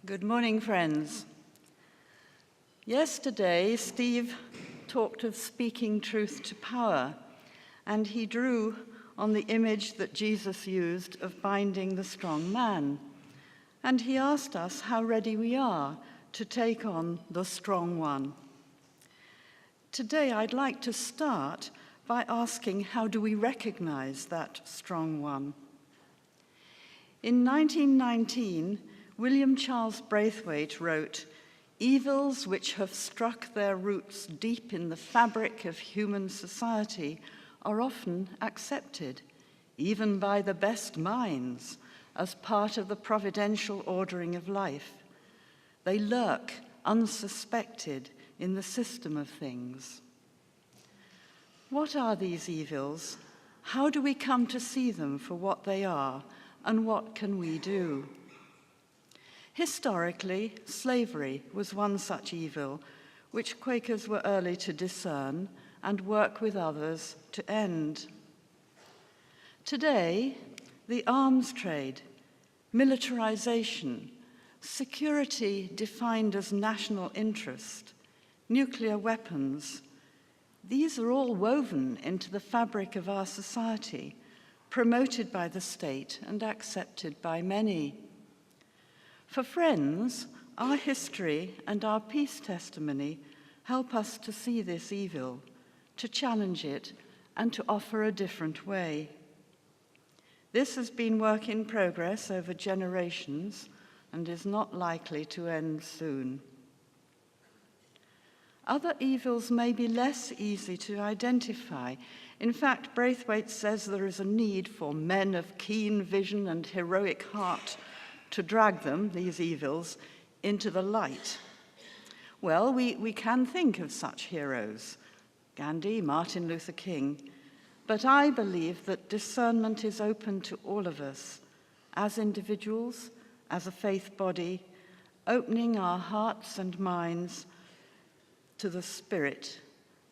Good morning, friends. Yesterday, Steve talked of speaking truth to power, and he drew on the image that Jesus used of binding the strong man. And he asked us how ready we are to take on the strong one. Today, I'd like to start by asking, how do we recognize that strong one? In 1919, William Charles Braithwaite wrote, "Evils which have struck their roots deep in the fabric of human society are often accepted, even by the best minds, as part of the providential ordering of life. They lurk unsuspected in the system of things." What are these evils? How do we come to see them for what they are, and what can we do? Historically, slavery was one such evil, which Quakers were early to discern and work with others to end. Today, the arms trade, militarization, security defined as national interest, nuclear weapons, these are all woven into the fabric of our society, promoted by the state and accepted by many. For Friends, our history and our peace testimony help us to see this evil, to challenge it, and to offer a different way. This has been work in progress over generations and is not likely to end soon. Other evils may be less easy to identify. In fact, Braithwaite says there is a need for men of keen vision and heroic heart to drag them, these evils, into the light. Well, we can think of such heroes, Gandhi, Martin Luther King, but I believe that discernment is open to all of us, as individuals, as a faith body, opening our hearts and minds to the Spirit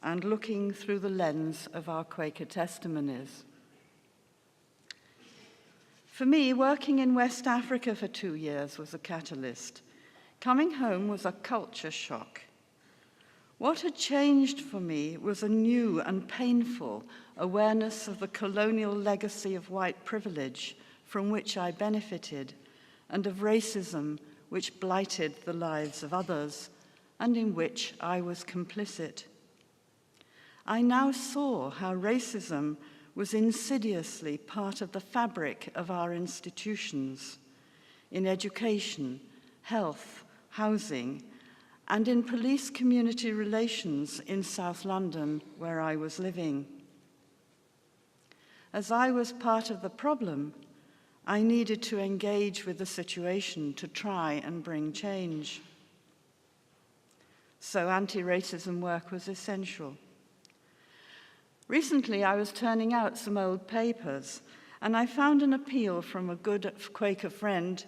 and looking through the lens of our Quaker testimonies. For me, working in West Africa for 2 years was a catalyst. Coming home was a culture shock. What had changed for me was a new and painful awareness of the colonial legacy of white privilege from which I benefited, and of racism which blighted the lives of others, and in which I was complicit. I now saw how racism was insidiously part of the fabric of our institutions, in education, health, housing, and in police-community relations in South London, where I was living. As I was part of the problem, I needed to engage with the situation to try and bring change. So anti-racism work was essential. Recently, I was turning out some old papers, and I found an appeal from a good Quaker friend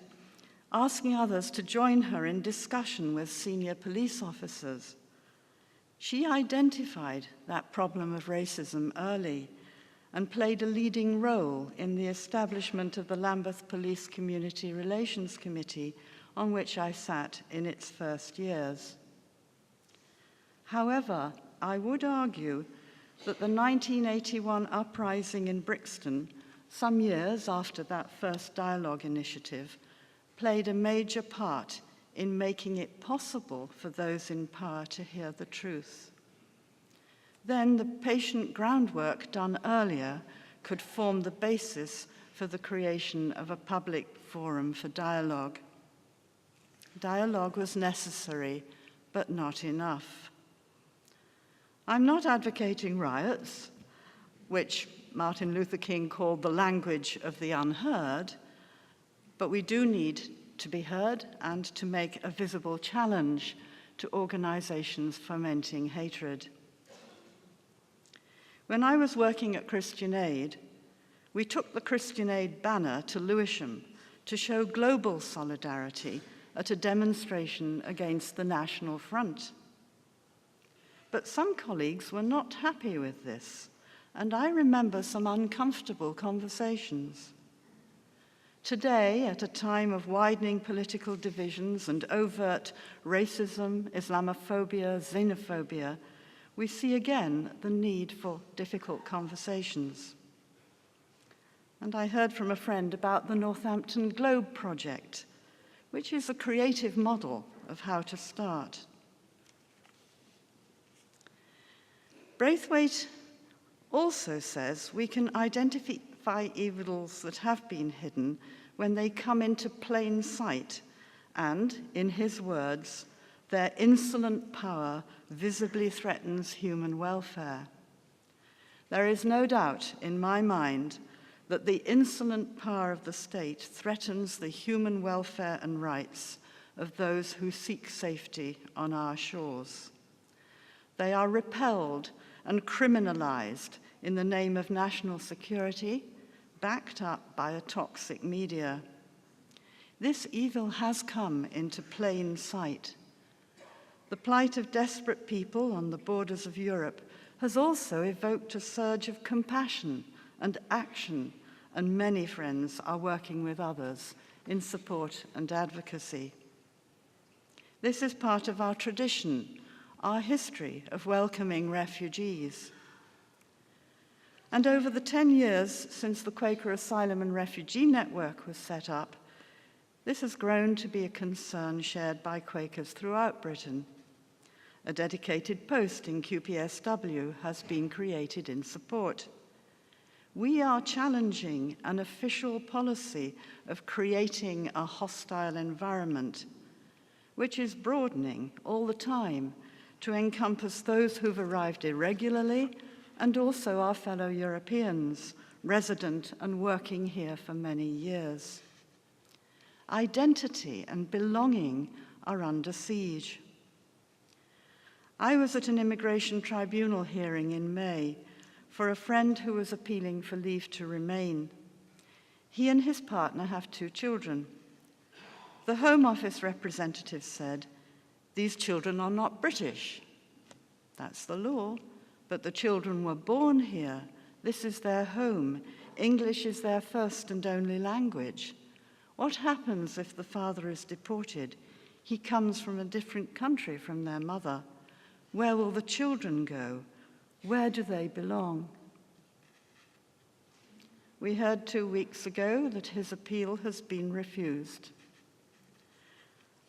asking others to join her in discussion with senior police officers. She identified that problem of racism early and played a leading role in the establishment of the Lambeth Police Community Relations Committee, on which I sat in its first years. However, I would argue that the 1981 uprising in Brixton, some years after that first dialogue initiative, played a major part in making it possible for those in power to hear the truth. Then the patient groundwork done earlier could form the basis for the creation of a public forum for dialogue. Dialogue was necessary, but not enough. I'm not advocating riots, which Martin Luther King called the language of the unheard, but we do need to be heard and to make a visible challenge to organizations fomenting hatred. When I was working at Christian Aid, we took the Christian Aid banner to Lewisham to show global solidarity at a demonstration against the National Front. But some colleagues were not happy with this, and I remember some uncomfortable conversations. Today, at a time of widening political divisions and overt racism, Islamophobia, xenophobia, we see again the need for difficult conversations. And I heard from a friend about the Northampton Globe Project, which is a creative model of how to start. Braithwaite also says we can identify evils that have been hidden when they come into plain sight and, in his words, their insolent power visibly threatens human welfare. There is no doubt in my mind that the insolent power of the state threatens the human welfare and rights of those who seek safety on our shores. They are repelled and criminalized in the name of national security, backed up by a toxic media. This evil has come into plain sight. The plight of desperate people on the borders of Europe has also evoked a surge of compassion and action, and many friends are working with others in support and advocacy. This is part of our tradition, our history of welcoming refugees. And over the 10 years since the Quaker Asylum and Refugee Network was set up, this has grown to be a concern shared by Quakers throughout Britain. A dedicated post in QPSW has been created in support. We are challenging an official policy of creating a hostile environment, which is broadening all the time to encompass those who've arrived irregularly and also our fellow Europeans, resident and working here for many years. Identity and belonging are under siege. I was at an immigration tribunal hearing in May for a friend who was appealing for leave to remain. He and his partner have 2 children. The Home Office representative said, "These children are not British." That's the law, but the children were born here. This is their home. English is their first and only language. What happens if the father is deported? He comes from a different country from their mother. Where will the children go? Where do they belong? We heard 2 weeks ago that his appeal has been refused.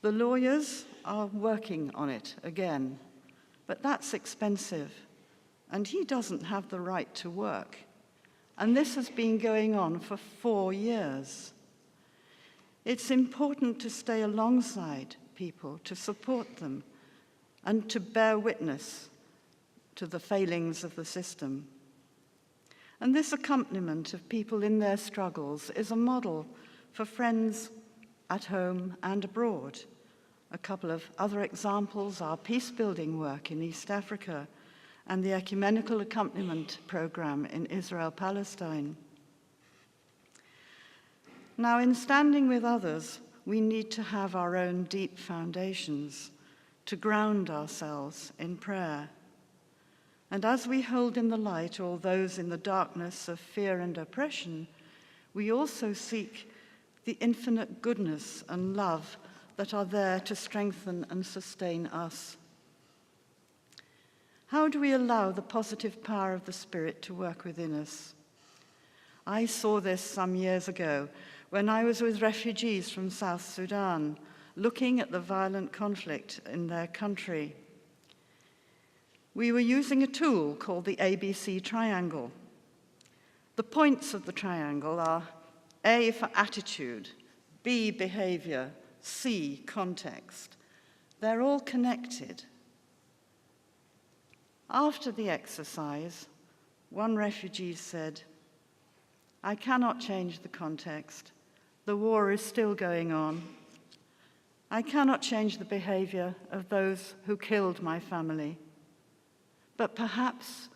The lawyers are working on it again, but that's expensive, and he doesn't have the right to work. And this has been going on for 4 years. It's important to stay alongside people, to support them, and to bear witness to the failings of the system. And this accompaniment of people in their struggles is a model for friends at home and abroad. A couple of other examples are peace-building work in East Africa and the ecumenical accompaniment program in Israel-Palestine. Now, in standing with others, we need to have our own deep foundations to ground ourselves in prayer. And as we hold in the light all those in the darkness of fear and oppression, we also seek the infinite goodness and love that are there to strengthen and sustain us. How do we allow the positive power of the Spirit to work within us? I saw this some years ago when I was with refugees from South Sudan, looking at the violent conflict in their country. We were using a tool called the ABC triangle. The points of the triangle are A for attitude, B behavior, C context. They're all connected. After the exercise, one refugee said, "I cannot change the context. The war is still going on. I cannot change the behavior of those who killed my family. But perhaps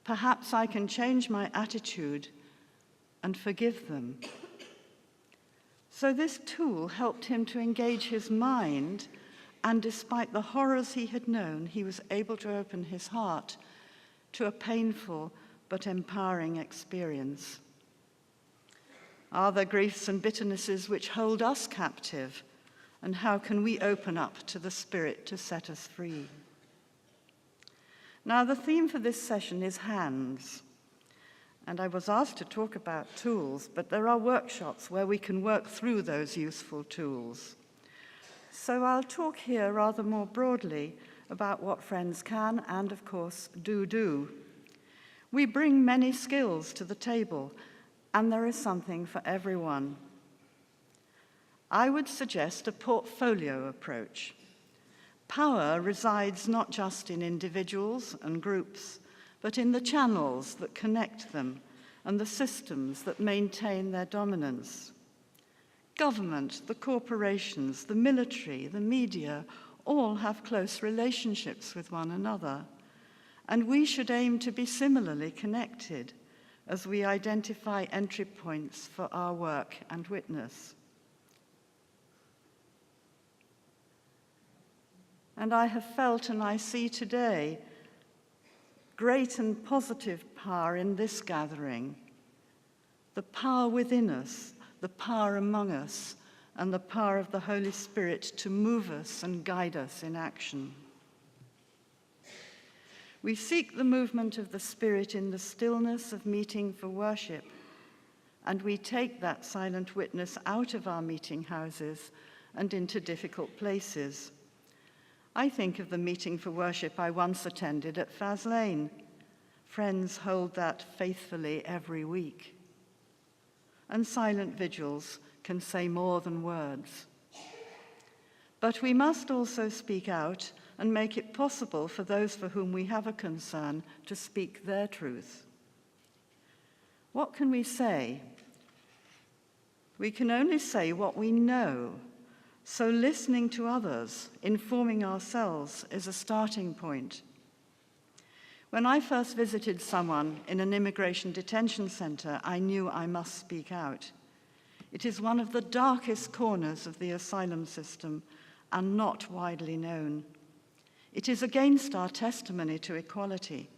I can change my attitude and forgive them." So this tool helped him to engage his mind, and despite the horrors he had known, he was able to open his heart to a painful but empowering experience. Are there griefs and bitternesses which hold us captive? And how can we open up to the Spirit to set us free? Now, the theme for this session is hands. And I was asked to talk about tools, but there are workshops where we can work through those useful tools. So I'll talk here rather more broadly about what friends can and, of course, do. We bring many skills to the table, and there is something for everyone. I would suggest a portfolio approach. Power resides not just in individuals and groups, but in the channels that connect them and the systems that maintain their dominance. Government, the corporations, the military, the media, all have close relationships with one another, and we should aim to be similarly connected as we identify entry points for our work and witness. And I have felt, and I see today, great and positive power in this gathering. The power within us, the power among us, and the power of the Holy Spirit to move us and guide us in action. We seek the movement of the Spirit in the stillness of meeting for worship, and we take that silent witness out of our meeting houses and into difficult places. I think of the meeting for worship I once attended at Faslane. Friends hold that faithfully every week. And silent vigils can say more than words. But we must also speak out and make it possible for those for whom we have a concern to speak their truth. What can we say? We can only say what we know. So listening to others, informing ourselves, is a starting point. When I first visited someone in an immigration detention center, I knew I must speak out. It is one of the darkest corners of the asylum system and not widely known. It is against our testimony to equality.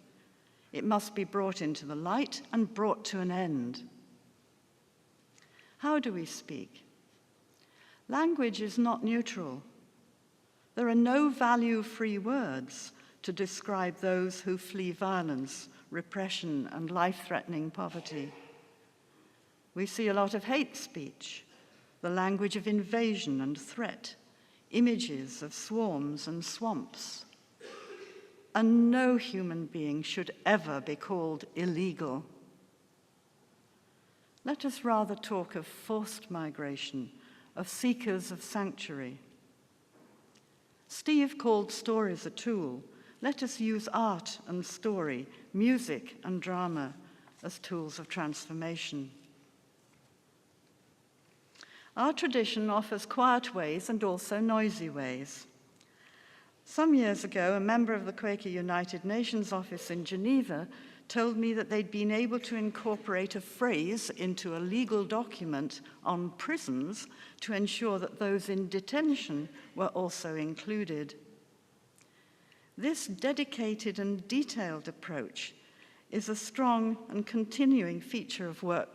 It must be brought into the light and brought to an end. How do we speak? Language is not neutral. There are no value-free words to describe those who flee violence, repression, and life-threatening poverty. We see a lot of hate speech, the language of invasion and threat, images of swarms and swamps. And no human being should ever be called illegal. Let us rather talk of forced migration, of seekers of sanctuary. Steve called stories a tool. Let us use art and story, music and drama as tools of transformation. Our tradition offers quiet ways and also noisy ways. Some years ago, a member of the Quaker United Nations office in Geneva told me that they'd been able to incorporate a phrase into a legal document on prisons to ensure that those in detention were also included. This dedicated and detailed approach is a strong and continuing feature of work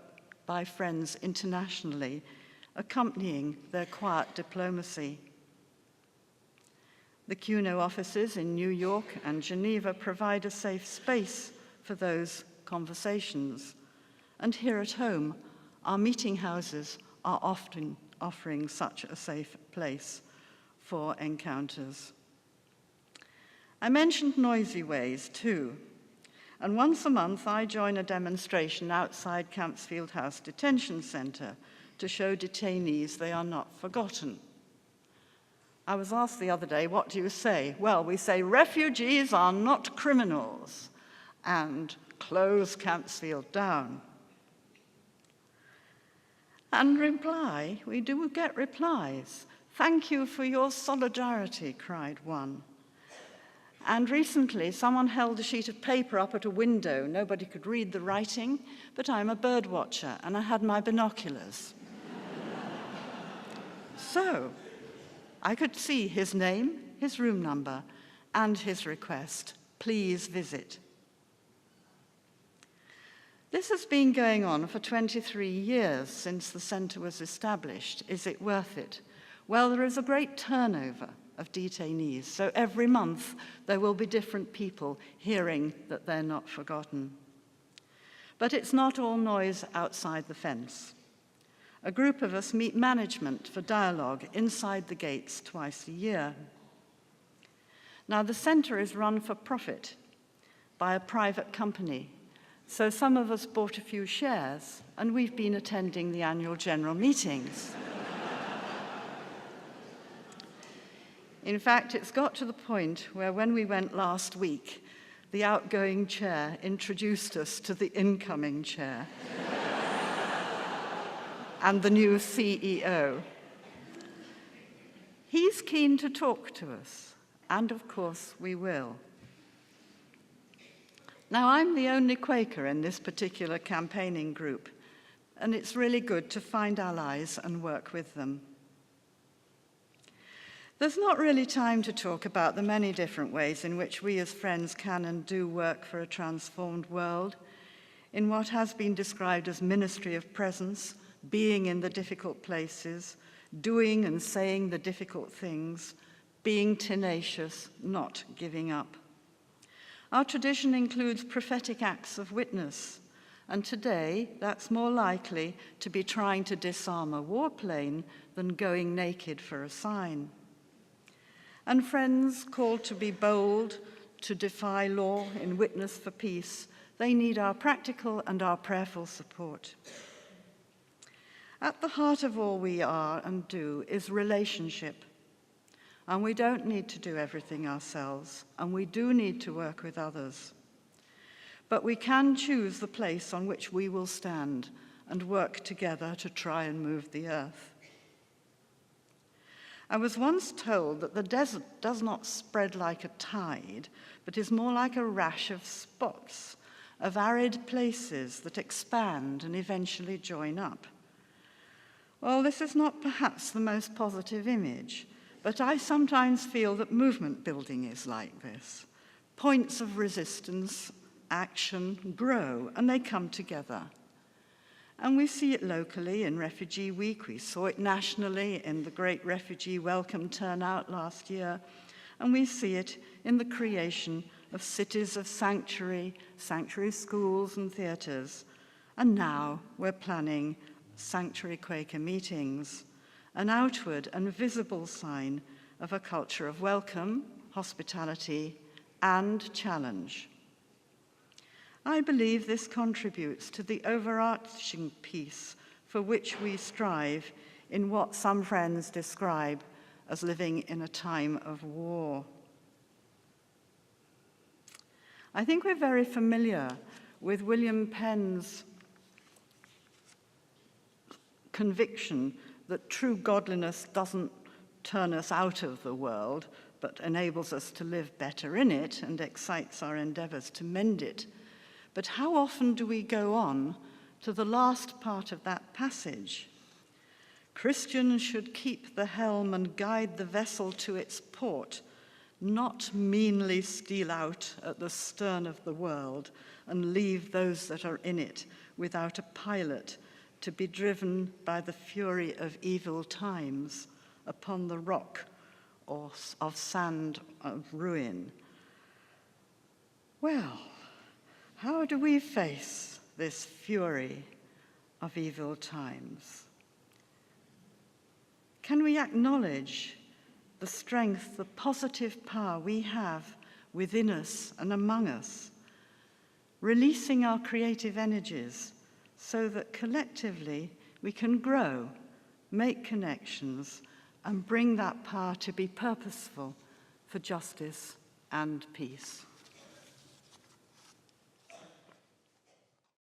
by friends internationally, accompanying their quiet diplomacy. The CUNO offices in New York and Geneva provide a safe space for those conversations. And here at home, our meeting houses are often offering such a safe place for encounters. I mentioned noisy ways too. And once a month, I join a demonstration outside Campsfield House Detention Centre to show detainees they are not forgotten. I was asked the other day, what do you say? Well, we say refugees are not criminals and close Campsfield down. And reply, we do get replies. Thank you for your solidarity, cried one. And recently, someone held a sheet of paper up at a window. Nobody could read the writing, but I'm a bird watcher, and I had my binoculars. So I could see his name, his room number, and his request, please visit. This has been going on for 23 years since the centre was established. Is it worth it? Well, there is a great turnover of detainees, so every month there will be different people hearing that they're not forgotten. But it's not all noise outside the fence. A group of us meet management for dialogue inside the gates twice a year. Now, the centre is run for profit by a private company, so some of us bought a few shares, and we've been attending the annual general meetings. In fact, it's got to the point where when we went last week, the outgoing chair introduced us to the incoming chair and the new CEO. He's keen to talk to us, and of course we will. Now, I'm the only Quaker in this particular campaigning group, and it's really good to find allies and work with them. There's not really time to talk about the many different ways in which we as friends can and do work for a transformed world, in what has been described as ministry of presence, being in the difficult places, doing and saying the difficult things, being tenacious, not giving up. Our tradition includes prophetic acts of witness, and today that's more likely to be trying to disarm a warplane than going naked for a sign. And friends called to be bold, to defy law in witness for peace, they need our practical and our prayerful support. At the heart of all we are and do is relationship. And we don't need to do everything ourselves, and we do need to work with others. But we can choose the place on which we will stand and work together to try and move the earth. I was once told that the desert does not spread like a tide, but is more like a rash of spots, of arid places that expand and eventually join up. Well, this is not perhaps the most positive image, but I sometimes feel that movement building is like this. Points of resistance, action grow, and they come together. And we see it locally in Refugee Week. We saw it nationally in the great refugee welcome turnout last year. And we see it in the creation of cities of sanctuary schools and theatres. And now we're planning sanctuary Quaker meetings, an outward and visible sign of a culture of welcome, hospitality, and challenge. I believe this contributes to the overarching peace for which we strive in what some friends describe as living in a time of war. I think we're very familiar with William Penn's conviction that true godliness doesn't turn us out of the world, but enables us to live better in it and excites our endeavors to mend it. But how often do we go on to the last part of that passage? Christians should keep the helm and guide the vessel to its port, not meanly steal out at the stern of the world and leave those that are in it without a pilot to be driven by the fury of evil times upon the rock or of sand of ruin. Well, how do we face this fury of evil times? Can we acknowledge the strength, the positive power we have within us and among us, releasing our creative energies so that collectively we can grow, make connections, and bring that power to be purposeful for justice and peace?